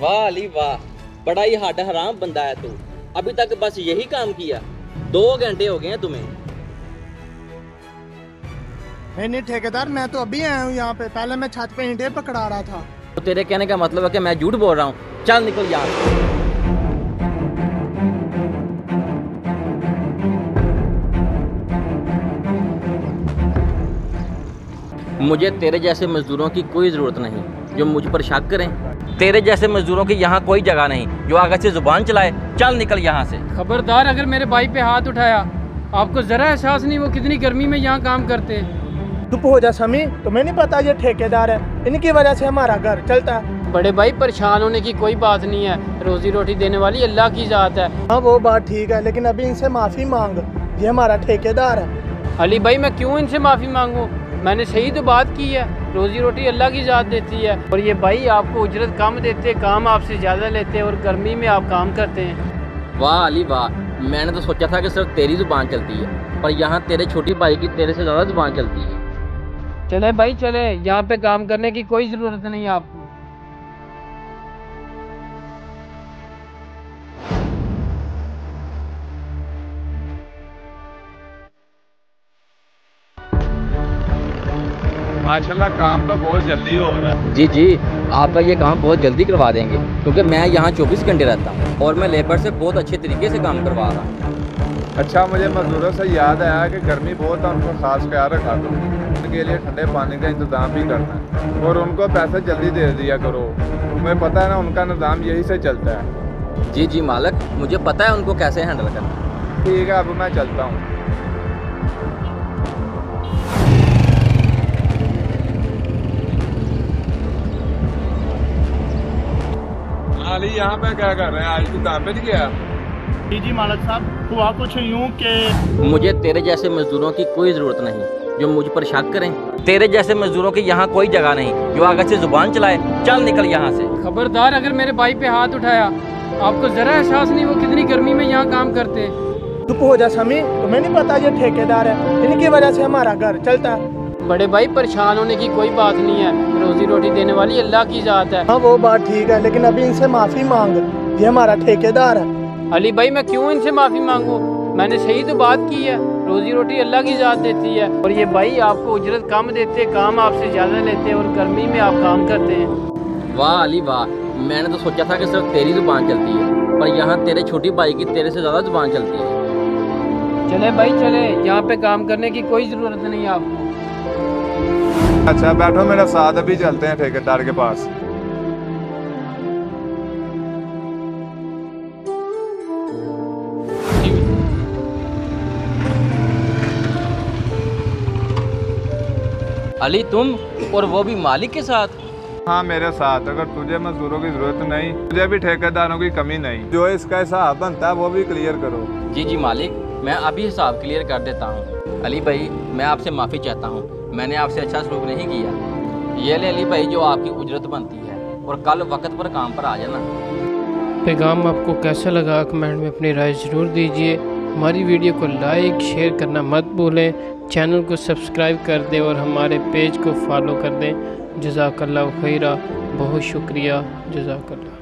वाह अली वाह, बड़ा ही हड हराम बंदा है तू। अभी तक बस यही काम किया, 2 घंटे हो गए हैं तुम्हें। नहीं ठेकेदार, मैं तो अभी आया हूँ यहाँ पे। पहले मैं छत पे ईंटें पकड़ा रहा था। तो तेरे कहने का मतलब है कि मैं झूठ बोल रहा हूँ? चल निकल यहाँ से। मुझे तेरे जैसे मजदूरों की कोई ज़रूरत नहीं जो मुझ पर शक करें। तेरे जैसे मजदूरों की यहाँ कोई जगह नहीं जो आगे से जुबान चलाए। चल निकल यहाँ से। खबरदार, अगर मेरे भाई पे हाथ उठाया, आपको ज़रा एहसास नहीं वो कितनी गर्मी में यहाँ काम करते हैं। चुप हो जा समी, तुम्हें नहीं पता ये ठेकेदार है, इनकी वजह से हमारा घर चलता है। बड़े भाई, परेशान होने की कोई बात नहीं है, रोजी रोटी देने वाली अल्लाह की ज़ात है। हाँ वो बात ठीक है, लेकिन अभी इनसे माफ़ी मांग, ये हमारा ठेकेदार है। अली भाई, मैं क्यों इनसे माफ़ी मांगूँ? मैंने सही तो बात की है, रोजी रोटी अल्लाह की ज़ात देती है। और ये भाई आपको उजरत कम देते, काम आपसे ज़्यादा लेते हैं और गर्मी में आप काम करते हैं। वाह अली वाह, मैंने तो सोचा था कि सिर्फ तेरी ज़ुबान चलती है, पर यहाँ तेरे छोटी भाई की तेरे से ज़्यादा ज़ुबान चलती है। चले भाई चले, यहाँ पे काम करने की कोई ज़रूरत नहीं आपको। माशाल्लाह काम तो बहुत जल्दी हो रहा है। जी जी, आपका ये काम बहुत जल्दी करवा देंगे, क्योंकि मैं यहाँ 24 घंटे रहता हूँ और मैं लेबर से बहुत अच्छे तरीके से काम करवा रहा हूँ। अच्छा, मुझे मजदूरों से याद आया कि गर्मी बहुत है, उनको खास ख्याल रखा करो। उनके लिए ठंडे पानी का इंतज़ाम भी करना है और उनको पैसे जल्दी दे दिया करो। तुम्हें पता है ना, उनका निज़ाम यही से चलता है। जी जी मालिक, मुझे पता है उनको कैसे हैंडल करना। ठीक है, अब मैं चलता हूँ। अली यहाँ पे क्या कर रहे हैं? आज तू काम पे नहीं गया? जी मालिक साहब, हुआ कुछ यूँ कि मुझे तेरे जैसे मजदूरों की कोई ज़रूरत नहीं जो मुझ पर शक करें। तेरे जैसे मजदूरों की यहाँ कोई जगह नहीं जो आगे से जुबान चलाए। चल निकल यहाँ से। खबरदार, अगर मेरे भाई पे हाथ उठाया, आपको ज़रा एहसास नहीं वो कितनी गर्मी में यहाँ काम करते हैं। चुप हो जा समी, तुम्हें नहीं पता ये ठेकेदार है, इनकी वजह से हमारा घर चलता है। बड़े भाई, परेशान होने की कोई बात नहीं है, रोजी रोटी देने वाली अल्लाह की ज़ात है। हाँ वो बात ठीक है, लेकिन अभी इनसे माफ़ी मांग, ये हमारा ठेकेदार है। अली भाई, मैं क्यों इनसे माफ़ी मांगूँ? मैंने सही तो बात की है, रोजी रोटी अल्लाह की ज़ात देती है। और ये भाई आपको उजरत कम देते, काम आपसे ज़्यादा लेते हैं और गर्मी में आप काम करते हैं। वाह अली वाह, मैंने तो सोचा था कि सिर्फ तेरी ज़ुबान चलती है, पर यहाँ तेरे छोटी भाई की तेरे से ज़्यादा ज़ुबान चलती है। चले भाई चले, यहाँ पे काम करने की कोई ज़रूरत नहीं आपको। अच्छा बैठो मेरे साथ, अभी चलते हैं ठेकेदार के पास। अली तुम, और वो भी मालिक के साथ? हाँ मेरे साथ। अगर तुझे मजदूरों की जरूरत नहीं, मुझे भी ठेकेदारों की कमी नहीं। जो इसका हिसाब बनता है वो भी क्लियर करो। जी जी मालिक, मैं अभी हिसाब क्लियर कर देता हूँ। अली भाई, मैं आपसे माफ़ी चाहता हूँ, मैंने आपसे अच्छा सलूक नहीं किया। ये ले अली भाई जो आपकी उजरत बनती है, और कल वक्त पर काम पर आ जाना। पैगाम आपको कैसा लगा कमेंट में अपनी राय ज़रूर दीजिए। हमारी वीडियो को लाइक शेयर करना मत भूलें, चैनल को सब्सक्राइब कर दें और हमारे पेज को फॉलो कर दें। जज़ाकल्लाहु खैरा, बहुत शुक्रिया। जज़ाकल्लाह।